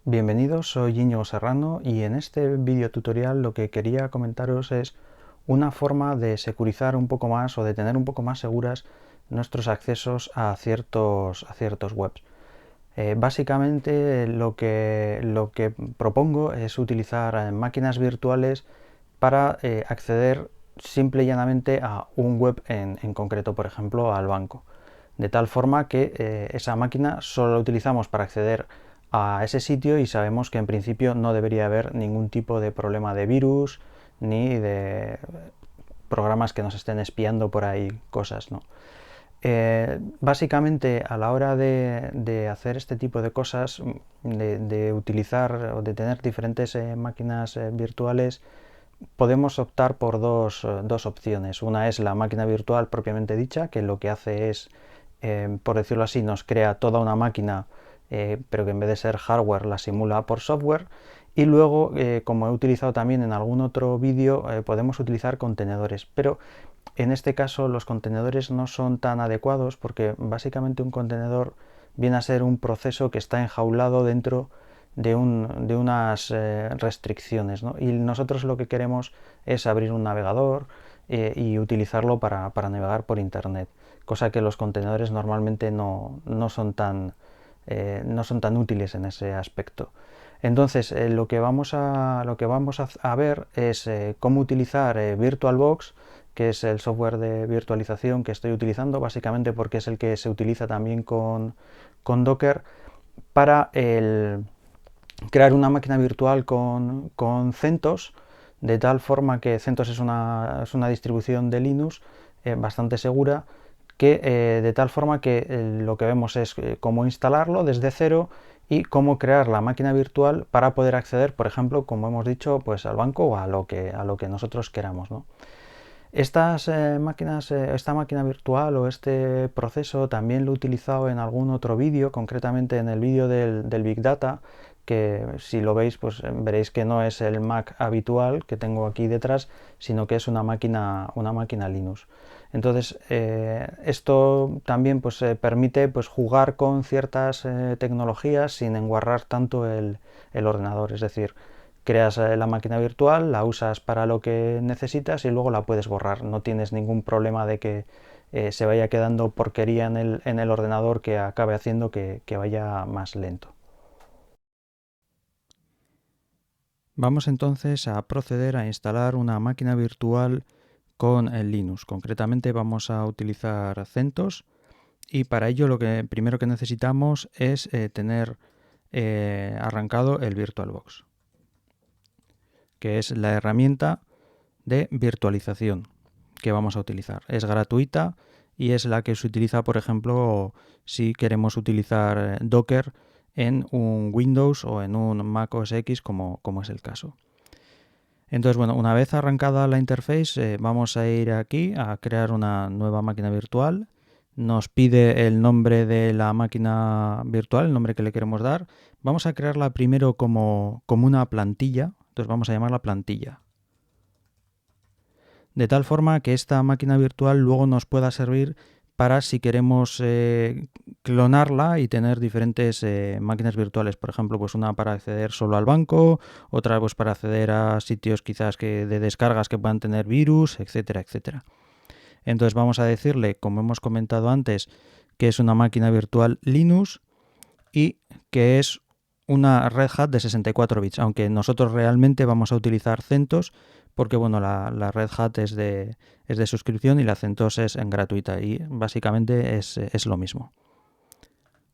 Bienvenidos, soy Íñigo Serrano y en este vídeo tutorial lo que quería comentaros es una forma de securizar un poco más o de tener un poco más seguras nuestros accesos a ciertos webs. Básicamente lo que propongo es utilizar máquinas virtuales para acceder simple y llanamente a un web en concreto, por ejemplo, al banco. De tal forma que esa máquina solo la utilizamos para acceder a ese sitio y sabemos que en principio no debería haber ningún tipo de problema de virus ni de programas que nos estén espiando por ahí cosas, ¿no? Básicamente a la hora de hacer este tipo de cosas, de utilizar o de tener diferentes máquinas virtuales, podemos optar por dos opciones. Una es la máquina virtual propiamente dicha, que lo que hace es, por decirlo así, nos crea toda una máquina, pero que en vez de ser hardware la simula por software. Y luego, como he utilizado también en algún otro vídeo, podemos utilizar contenedores. Pero en este caso los contenedores no son tan adecuados porque básicamente un contenedor viene a ser un proceso que está enjaulado dentro de unas restricciones, ¿no? Y nosotros lo que queremos es abrir un navegador y utilizarlo para navegar por internet, cosa que los contenedores normalmente no son tan útiles en ese aspecto. Entonces lo que vamos a ver es cómo utilizar VirtualBox, que es el software de virtualización que estoy utilizando, básicamente porque es el que se utiliza también con Docker, para crear una máquina virtual con CentOS, de tal forma que CentOS es una distribución de Linux bastante segura, que de tal forma que lo que vemos es cómo instalarlo desde cero y cómo crear la máquina virtual para poder acceder, por ejemplo, como hemos dicho, pues al banco o a lo que nosotros queramos, ¿no? Esta máquina virtual o este proceso también lo he utilizado en algún otro vídeo, concretamente en el vídeo del Big Data, que si lo veis, pues veréis que no es el Mac habitual que tengo aquí detrás, sino que es una máquina Linux. Entonces, esto también pues, permite pues, jugar con ciertas tecnologías sin enguarrar tanto el ordenador. Es decir, creas la máquina virtual, la usas para lo que necesitas y luego la puedes borrar. No tienes ningún problema de que se vaya quedando porquería en el ordenador que acabe haciendo que vaya más lento. Vamos entonces a proceder a instalar una máquina virtual con el Linux. Concretamente vamos a utilizar CentOS y para ello lo que primero que necesitamos es tener arrancado el VirtualBox, que es la herramienta de virtualización que vamos a utilizar. Es gratuita y es la que se utiliza, por ejemplo, si queremos utilizar Docker en un Windows o en un Mac OS X, como es el caso. Entonces, bueno, una vez arrancada la interface, vamos a ir aquí a crear una nueva máquina virtual. Nos pide el nombre de la máquina virtual, el nombre que le queremos dar. Vamos a crearla primero como una plantilla. Entonces vamos a llamarla plantilla, de tal forma que esta máquina virtual luego nos pueda servir para si queremos clonarla y tener diferentes máquinas virtuales. Por ejemplo, pues una para acceder solo al banco, otra pues para acceder a sitios quizás que de descargas que puedan tener virus, etcétera, etcétera. Entonces vamos a decirle, como hemos comentado antes, que es una máquina virtual Linux y que es una Red Hat de 64 bits, aunque nosotros realmente vamos a utilizar CentOS porque bueno, la Red Hat es de suscripción y la CentOS es en gratuita y básicamente es lo mismo.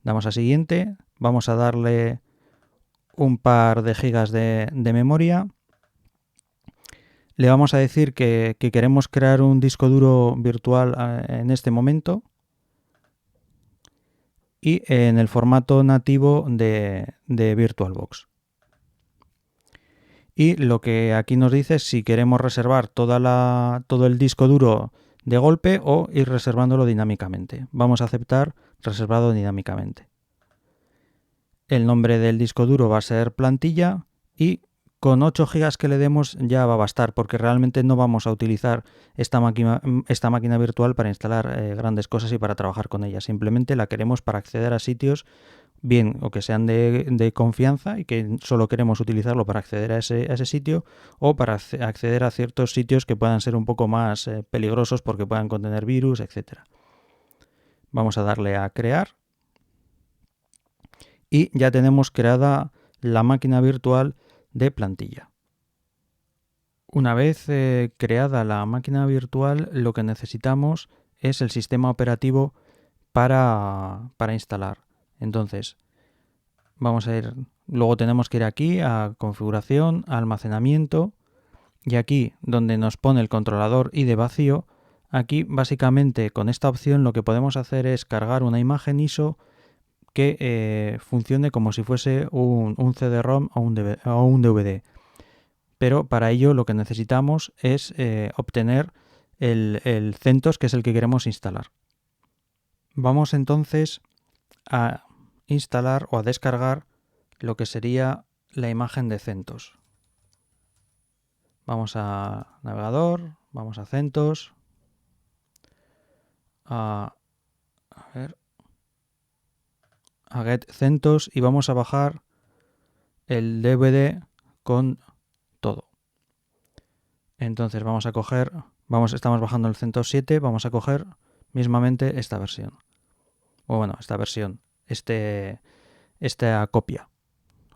Damos a siguiente, vamos a darle un par de gigas de memoria. Le vamos a decir que queremos crear un disco duro virtual en este momento y en el formato nativo de VirtualBox. Y lo que aquí nos dice es si queremos reservar todo el disco duro de golpe o ir reservándolo dinámicamente. Vamos a aceptar reservado dinámicamente. El nombre del disco duro va a ser plantilla y con 8 gigas que le demos ya va a bastar, porque realmente no vamos a utilizar esta máquina virtual para instalar grandes cosas y para trabajar con ella. Simplemente la queremos para acceder a sitios bien o que sean de confianza y que solo queremos utilizarlo para acceder a ese sitio, o para acceder a ciertos sitios que puedan ser un poco más peligrosos porque puedan contener virus, etc. Vamos a darle a crear y ya tenemos creada la máquina virtual de plantilla. Una vez creada la máquina virtual, lo que necesitamos es el sistema operativo para instalar. Entonces, luego tenemos que ir aquí a configuración, a almacenamiento, y aquí donde nos pone el controlador ID vacío, aquí básicamente con esta opción lo que podemos hacer es cargar una imagen ISO que funcione como si fuese un CD-ROM o un DVD. Pero para ello lo que necesitamos es obtener el CentOS, que es el que queremos instalar. Vamos entonces a instalar o a descargar lo que sería la imagen de CentOS. Vamos a navegador, vamos a CentOS, a Get CentOS y vamos a bajar el DVD con todo. Entonces vamos a coger, estamos bajando el CentOS 7, vamos a coger mismamente esta versión. O bueno, esta versión, esta copia.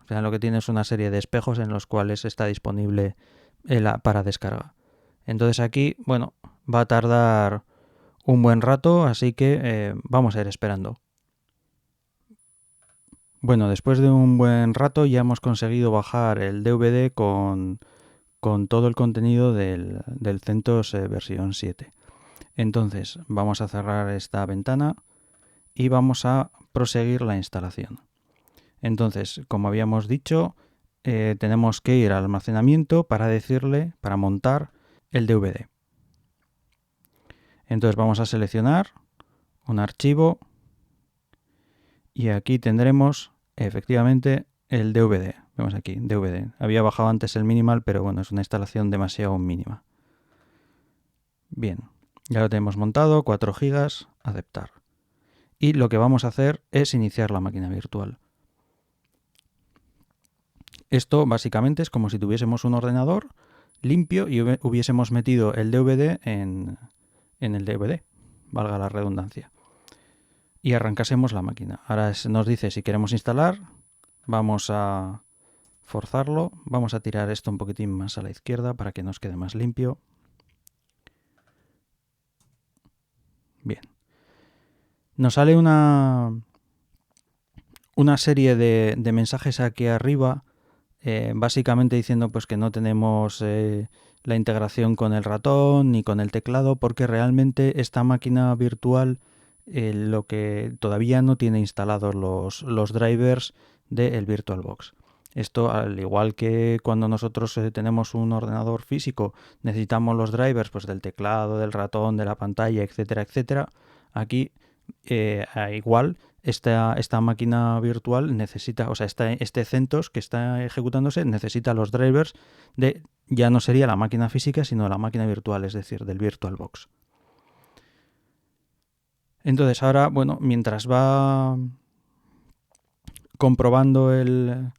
O sea, lo que tiene es una serie de espejos en los cuales está disponible para descarga. Entonces aquí, bueno, va a tardar un buen rato, así que vamos a ir esperando. Bueno, después de un buen rato ya hemos conseguido bajar el DVD con todo el contenido del CentOS versión 7. Entonces vamos a cerrar esta ventana y vamos a proseguir la instalación. Entonces, como habíamos dicho, tenemos que ir al almacenamiento para montar el DVD. Entonces vamos a seleccionar un archivo y aquí tendremos efectivamente el DVD. Vemos aquí, DVD. Había bajado antes el minimal, pero bueno, es una instalación demasiado mínima. Bien, ya lo tenemos montado, 4 GB, aceptar. Y lo que vamos a hacer es iniciar la máquina virtual. Esto básicamente es como si tuviésemos un ordenador limpio y hubiésemos metido el DVD en el DVD, valga la redundancia, y arrancásemos la máquina. Ahora nos dice si queremos instalar, vamos a forzarlo, vamos a tirar esto un poquitín más a la izquierda para que nos quede más limpio. Bien. Nos sale una serie de mensajes aquí arriba, básicamente diciendo pues que no tenemos la integración con el ratón ni con el teclado, porque realmente esta máquina virtual lo que todavía no tiene instalados los drivers del VirtualBox. Esto, al igual que cuando nosotros tenemos un ordenador físico, necesitamos los drivers pues del teclado, del ratón, de la pantalla, etcétera, etcétera. Aquí igual esta máquina virtual necesita, o sea, este CentOS que está ejecutándose necesita los drivers ya no sería la máquina física, sino la máquina virtual, es decir, del VirtualBox. Entonces ahora, bueno, mientras va comprobando el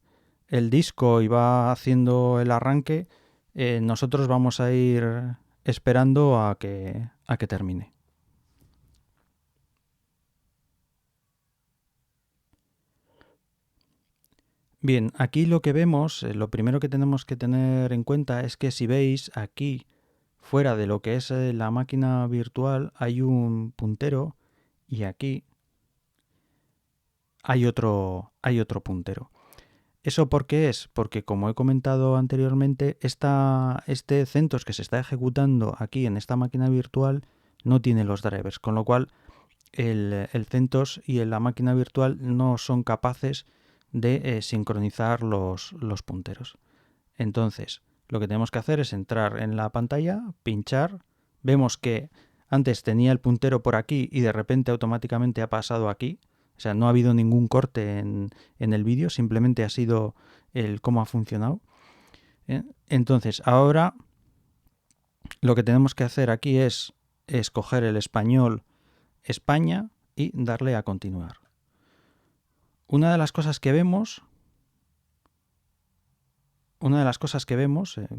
disco y va haciendo el arranque, nosotros vamos a ir esperando a que termine. Bien, aquí lo que vemos, lo primero que tenemos que tener en cuenta es que si veis aquí, fuera de lo que es la máquina virtual, hay un puntero y aquí hay otro puntero. ¿Eso por qué es? Porque, como he comentado anteriormente, este CentOS que se está ejecutando aquí en esta máquina virtual no tiene los drivers, con lo cual el CentOS y la máquina virtual no son capaces de sincronizar los punteros. Entonces, lo que tenemos que hacer es entrar en la pantalla, pinchar, vemos que antes tenía el puntero por aquí y de repente automáticamente ha pasado aquí. O sea, no ha habido ningún corte en el vídeo, simplemente ha sido cómo ha funcionado. Entonces, ahora lo que tenemos que hacer aquí es escoger el español España y darle a continuar. Una de las cosas que vemos,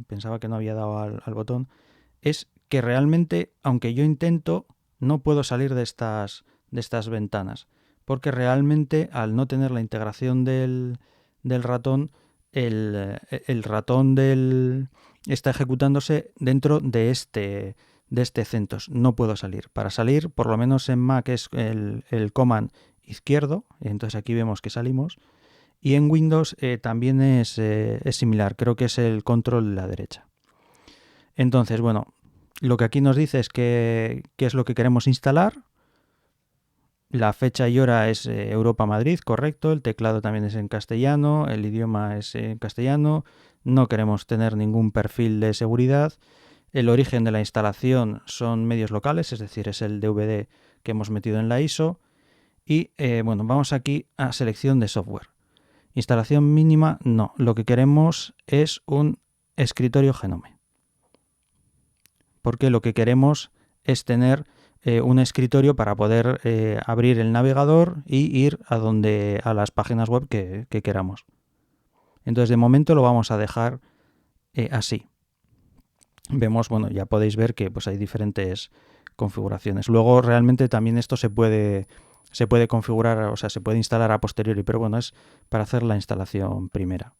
pensaba que no había dado al botón, es que realmente, aunque yo intento, no puedo salir de estas ventanas, porque realmente al no tener la integración del ratón, el ratón está ejecutándose dentro de este CentOS. No puedo salir. Para salir, por lo menos en Mac es el command izquierdo, entonces aquí vemos que salimos, y en Windows también es similar, creo que es el control de la derecha. Entonces, bueno, lo que aquí nos dice es qué es lo que queremos instalar. La fecha y hora es Europa-Madrid, correcto. El teclado también es en castellano, el idioma es en castellano. No queremos tener ningún perfil de seguridad. El origen de la instalación son medios locales, es decir, es el DVD que hemos metido en la ISO. Y bueno, vamos aquí a selección de software. Instalación mínima, no. Lo que queremos es un escritorio Genome. Porque lo que queremos es tener un escritorio para poder abrir el navegador y ir a las páginas web que queramos. Entonces, de momento lo vamos a dejar así. Vemos, bueno, ya podéis ver que pues hay diferentes configuraciones. Luego, realmente también esto se puede configurar, o sea, se puede instalar a posteriori, pero bueno, es para hacer la instalación primera.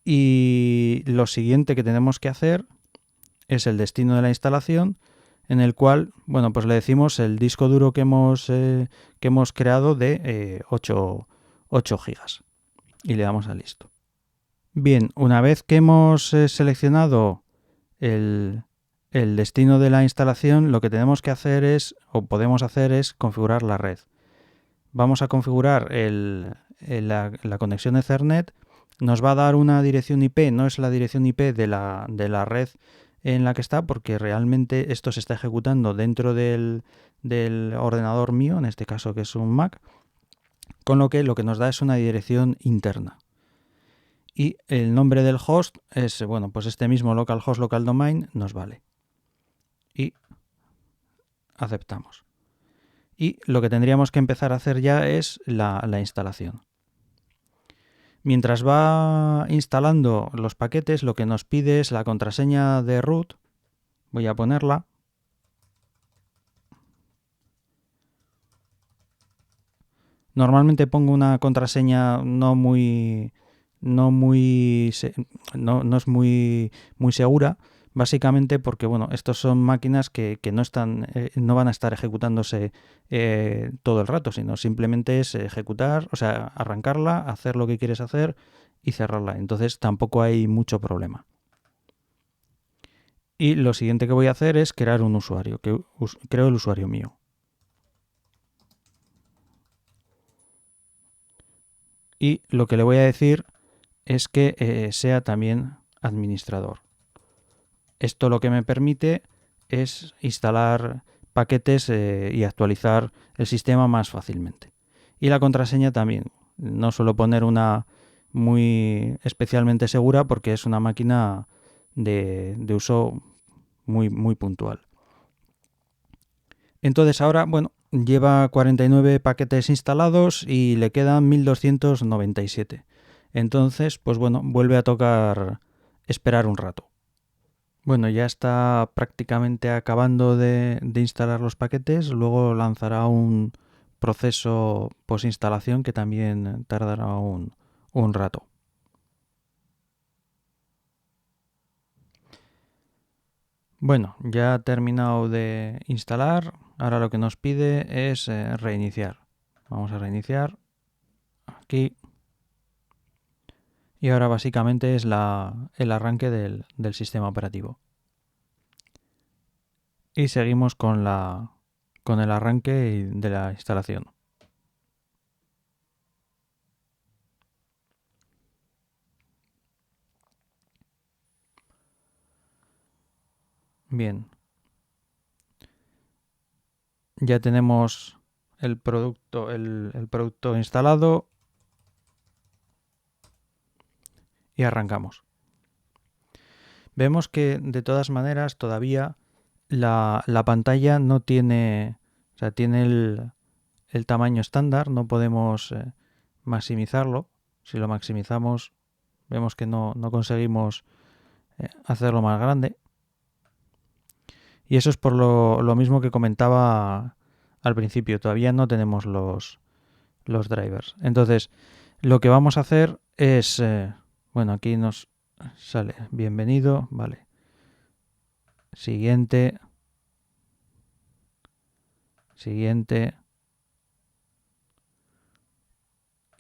Y lo siguiente que tenemos que hacer es el destino de la instalación, en el cual, bueno, pues le decimos el disco duro que hemos creado de 8 gigas y le damos a listo. Bien, una vez que hemos seleccionado el destino de la instalación, lo que tenemos que hacer o podemos hacer es configurar la red. Vamos a configurar la conexión Ethernet. Nos va a dar una dirección IP, no es la dirección IP de la red en la que está, porque realmente esto se está ejecutando dentro del ordenador mío, en este caso que es un Mac, con lo que nos da es una dirección interna. Y el nombre del host es, bueno, pues este mismo localhost local domain nos vale. Y aceptamos. Y lo que tendríamos que empezar a hacer ya es la instalación. Mientras va instalando los paquetes, lo que nos pide es la contraseña de root. Voy a ponerla. Normalmente pongo una contraseña no es muy segura, básicamente porque bueno, estos son máquinas que no van a estar ejecutándose todo el rato, sino simplemente es ejecutar, o sea, arrancarla, hacer lo que quieres hacer y cerrarla. Entonces tampoco hay mucho problema. Y lo siguiente que voy a hacer es crear un usuario, creo el usuario mío. Y lo que le voy a decir es que sea también administrador. Esto lo que me permite es instalar paquetes y actualizar el sistema más fácilmente. Y la contraseña también. No suelo poner una muy especialmente segura porque es una máquina de uso muy puntual. Entonces ahora, bueno, lleva 49 paquetes instalados y le quedan 1297. Entonces, pues bueno, vuelve a tocar esperar un rato. Bueno, ya está prácticamente acabando de instalar los paquetes, luego lanzará un proceso post-instalación que también tardará un rato. Bueno, ya ha terminado de instalar, ahora lo que nos pide es reiniciar. Vamos a reiniciar aquí. Y ahora básicamente es el arranque del sistema operativo. Y seguimos con el arranque de la instalación. Bien. Ya tenemos el producto instalado y arrancamos. Vemos que de todas maneras todavía la pantalla no tiene, o sea, tiene el tamaño estándar, no podemos maximizarlo. Si lo maximizamos, vemos que no conseguimos hacerlo más grande. Y eso es por lo mismo que comentaba al principio, todavía no tenemos los drivers. Entonces, lo que vamos a hacer es, bueno, aquí nos sale bienvenido, vale. Siguiente. Siguiente.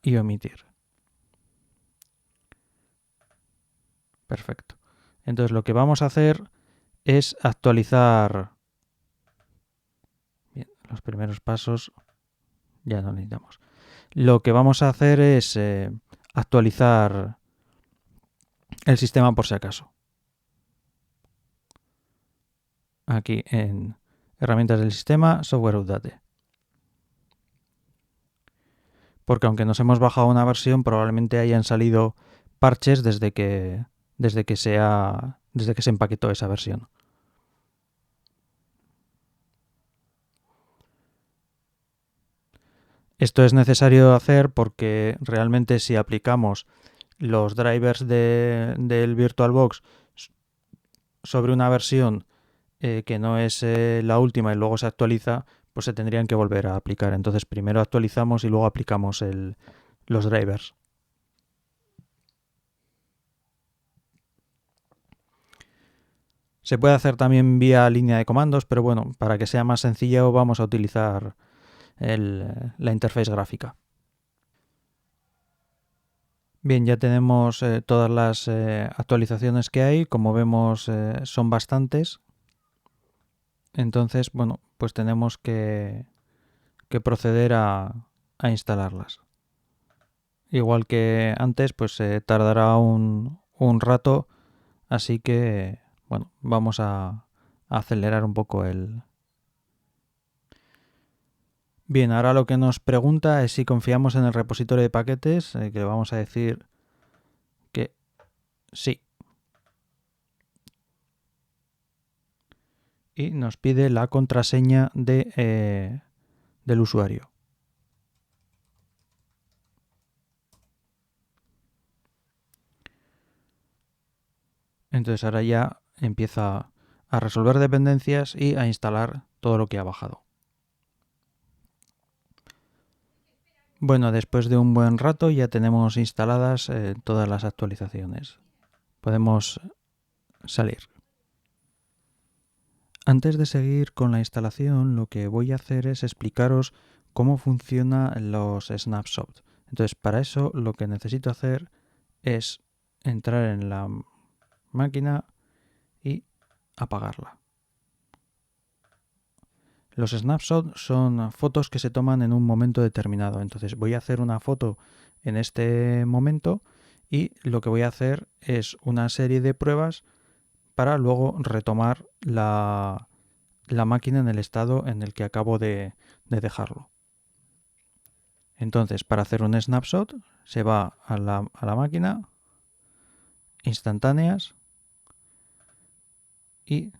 Y omitir. Perfecto. Entonces lo que vamos a hacer es actualizar. Bien, los primeros pasos ya no necesitamos. Lo que vamos a hacer es actualizar el sistema por si acaso. Aquí en herramientas del sistema, software update. Porque aunque nos hemos bajado una versión, probablemente hayan salido parches desde que se empaquetó esa versión. Esto es necesario hacer porque realmente si aplicamos los drivers del VirtualBox sobre una versión que no es la última y luego se actualiza, pues se tendrían que volver a aplicar. Entonces primero actualizamos y luego aplicamos los drivers. Se puede hacer también vía línea de comandos, pero bueno, para que sea más sencillo vamos a utilizar la interfaz gráfica. Bien, ya tenemos todas las actualizaciones que hay. Como vemos, son bastantes. Entonces, bueno, pues tenemos que proceder a instalarlas. Igual que antes, pues tardará un rato, así que, bueno, vamos a acelerar un poco el... Bien, ahora lo que nos pregunta es si confiamos en el repositorio de paquetes, que le vamos a decir que sí. Y nos pide la contraseña del usuario. Entonces ahora ya empieza a resolver dependencias y a instalar todo lo que ha bajado. Bueno, después de un buen rato ya tenemos instaladas todas las actualizaciones. Podemos salir. Antes de seguir con la instalación, lo que voy a hacer es explicaros cómo funcionan los snapshots. Entonces, para eso lo que necesito hacer es entrar en la máquina y apagarla. Los snapshots son fotos que se toman en un momento determinado. Entonces voy a hacer una foto en este momento y lo que voy a hacer es una serie de pruebas para luego retomar la máquina en el estado en el que acabo de dejarlo. Entonces, para hacer un snapshot, se va a la máquina, instantáneas, y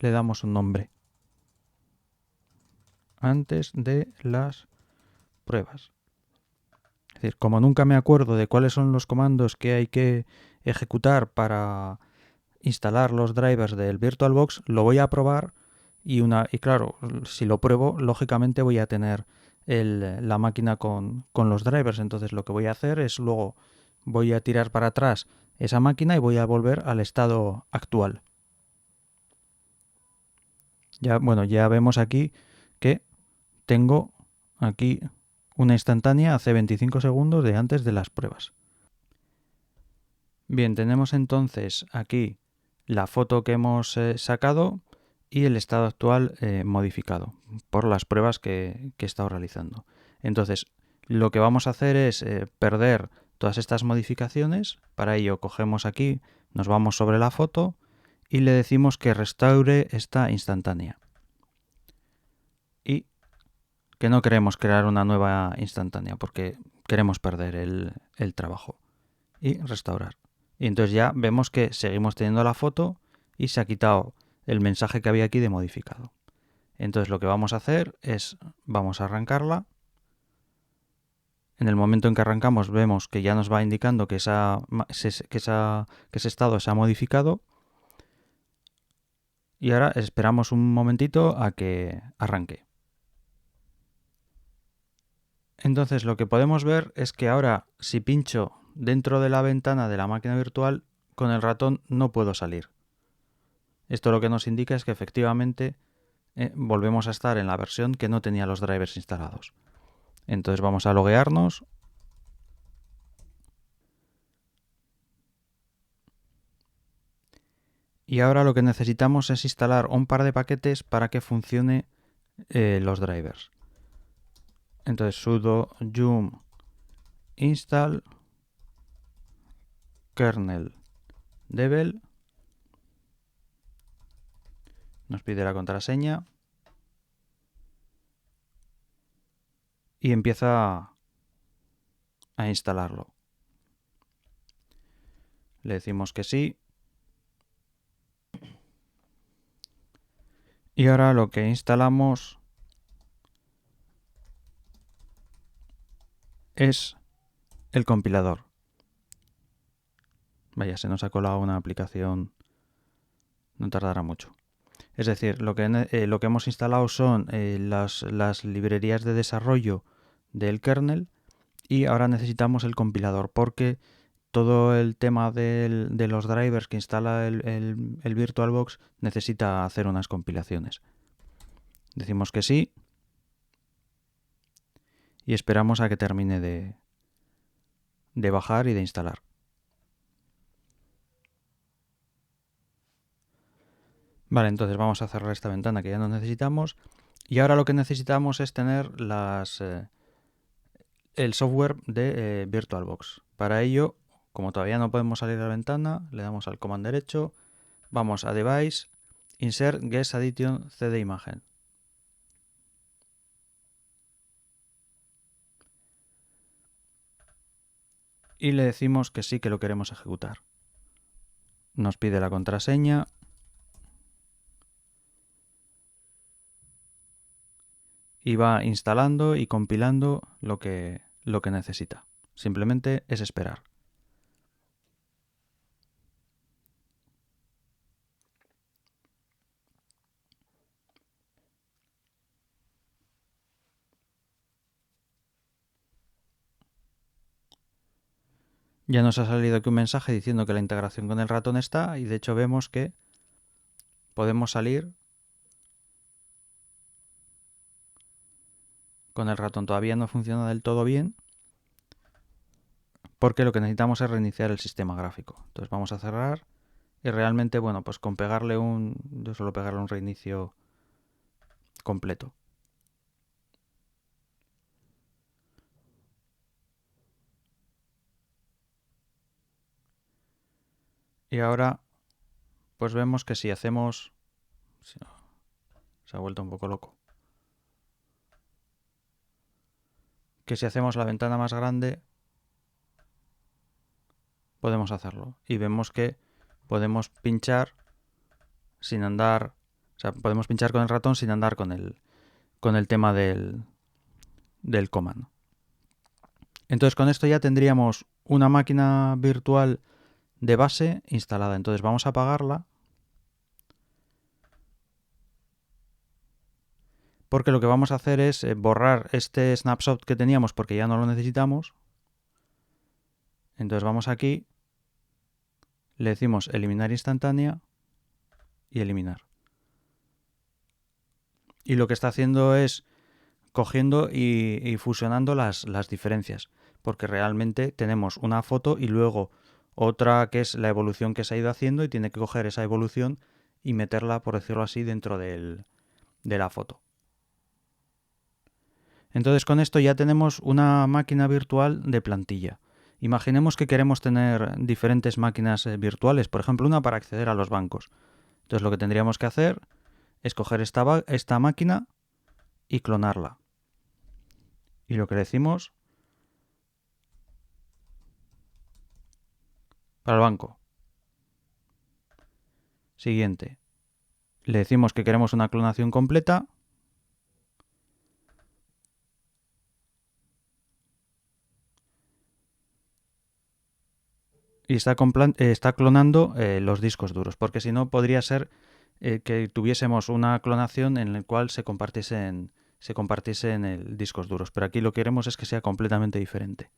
le damos un nombre antes de las pruebas. Es decir, como nunca me acuerdo de cuáles son los comandos que hay que ejecutar para instalar los drivers del VirtualBox, lo voy a probar y claro, si lo pruebo, lógicamente voy a tener la máquina con los drivers. Entonces lo que voy a hacer es luego voy a tirar para atrás esa máquina y voy a volver al estado actual. Ya, bueno, ya vemos aquí que tengo aquí una instantánea hace 25 segundos de antes de las pruebas. Bien, tenemos entonces aquí la foto que hemos sacado y el estado actual modificado por las pruebas que he estado realizando. Entonces, lo que vamos a hacer es perder todas estas modificaciones. Para ello, cogemos aquí, nos vamos sobre la foto y le decimos que restaure esta instantánea. Y que no queremos crear una nueva instantánea porque queremos perder el trabajo. Y restaurar. Y entonces ya vemos que seguimos teniendo la foto y se ha quitado el mensaje que había aquí de modificado. Entonces lo que vamos a hacer es, vamos a arrancarla. En el momento en que arrancamos vemos que ya nos va indicando que ese estado se ha modificado. Y ahora esperamos un momentito a que arranque. Entonces lo que podemos ver es que ahora si pincho dentro de la ventana de la máquina virtual, con el ratón no puedo salir. Esto lo que nos indica es que efectivamente volvemos a estar en la versión que no tenía los drivers instalados. Entonces vamos a loguearnos. Y ahora lo que necesitamos es instalar un par de paquetes para que funcione los drivers. Entonces sudo yum install kernel devel. Nos pide la contraseña. Y empieza a instalarlo. Le decimos que sí. Y ahora lo que instalamos es el compilador. Vaya, se nos ha colado una aplicación, no tardará mucho. Es decir, lo que hemos instalado son las librerías de desarrollo del kernel y ahora necesitamos el compilador porque todo el tema de los drivers que instala el VirtualBox necesita hacer unas compilaciones. Decimos que sí y esperamos a que termine de bajar y de instalar. Vale, entonces vamos a cerrar esta ventana que ya no necesitamos y ahora lo que necesitamos es tener el software de VirtualBox. Para ello, como todavía no podemos salir de la ventana, le damos al comando derecho, vamos a Device, Insert Guest Addition CD Imagen. Y le decimos que sí que lo queremos ejecutar. Nos pide la contraseña. Y va instalando y compilando lo que necesita. Simplemente es esperar. Ya nos ha salido aquí un mensaje diciendo que la integración con el ratón está y de hecho vemos que podemos salir con el ratón. Todavía no funciona del todo bien porque lo que necesitamos es reiniciar el sistema gráfico. Entonces vamos a cerrar y realmente, bueno, pues con pegarle yo suelo pegarle un reinicio completo. Y ahora pues vemos que si hacemos... Se ha vuelto un poco loco. Que si hacemos la ventana más grande podemos hacerlo. Y vemos que podemos pinchar sin andar... O sea, podemos pinchar con el ratón sin andar con el tema del comando. Entonces con esto ya tendríamos una máquina virtual de base instalada. Entonces vamos a apagarla. Porque lo que vamos a hacer es borrar este snapshot que teníamos porque ya no lo necesitamos. Entonces vamos aquí, le decimos eliminar instantánea y eliminar. Y lo que está haciendo es cogiendo y fusionando las diferencias, porque realmente tenemos una foto y luego otra que es la evolución que se ha ido haciendo y tiene que coger esa evolución y meterla, por decirlo así, dentro de la foto. Entonces con esto ya tenemos una máquina virtual de plantilla. Imaginemos que queremos tener diferentes máquinas virtuales, por ejemplo una para acceder a los bancos. Entonces lo que tendríamos que hacer es coger esta máquina y clonarla. Y lo que decimos para el banco. Siguiente. Le decimos que queremos una clonación completa. Y está clonando los discos duros, porque si no podría ser que tuviésemos una clonación en la cual se compartiesen discos duros, pero aquí lo que queremos es que sea completamente diferente.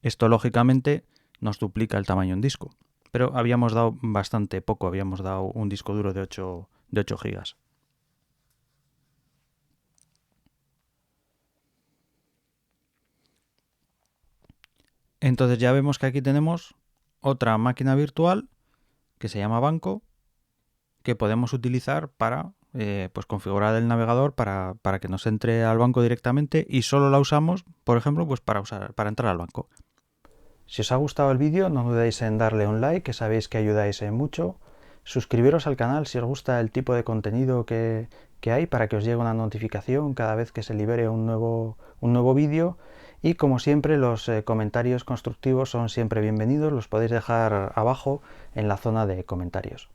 Esto lógicamente nos duplica el tamaño en disco, pero habíamos dado bastante poco, habíamos dado un disco duro de 8 gigas. Entonces ya vemos que aquí tenemos otra máquina virtual que se llama banco, que podemos utilizar para pues configurar el navegador para que nos entre al banco directamente, y solo la usamos, por ejemplo, pues para entrar al banco. Si os ha gustado el vídeo, no dudéis en darle un like, que sabéis que ayudáis mucho. Suscribiros al canal si os gusta el tipo de contenido que hay, para que os llegue una notificación cada vez que se libere un nuevo vídeo. Y como siempre, los comentarios constructivos son siempre bienvenidos, los podéis dejar abajo en la zona de comentarios.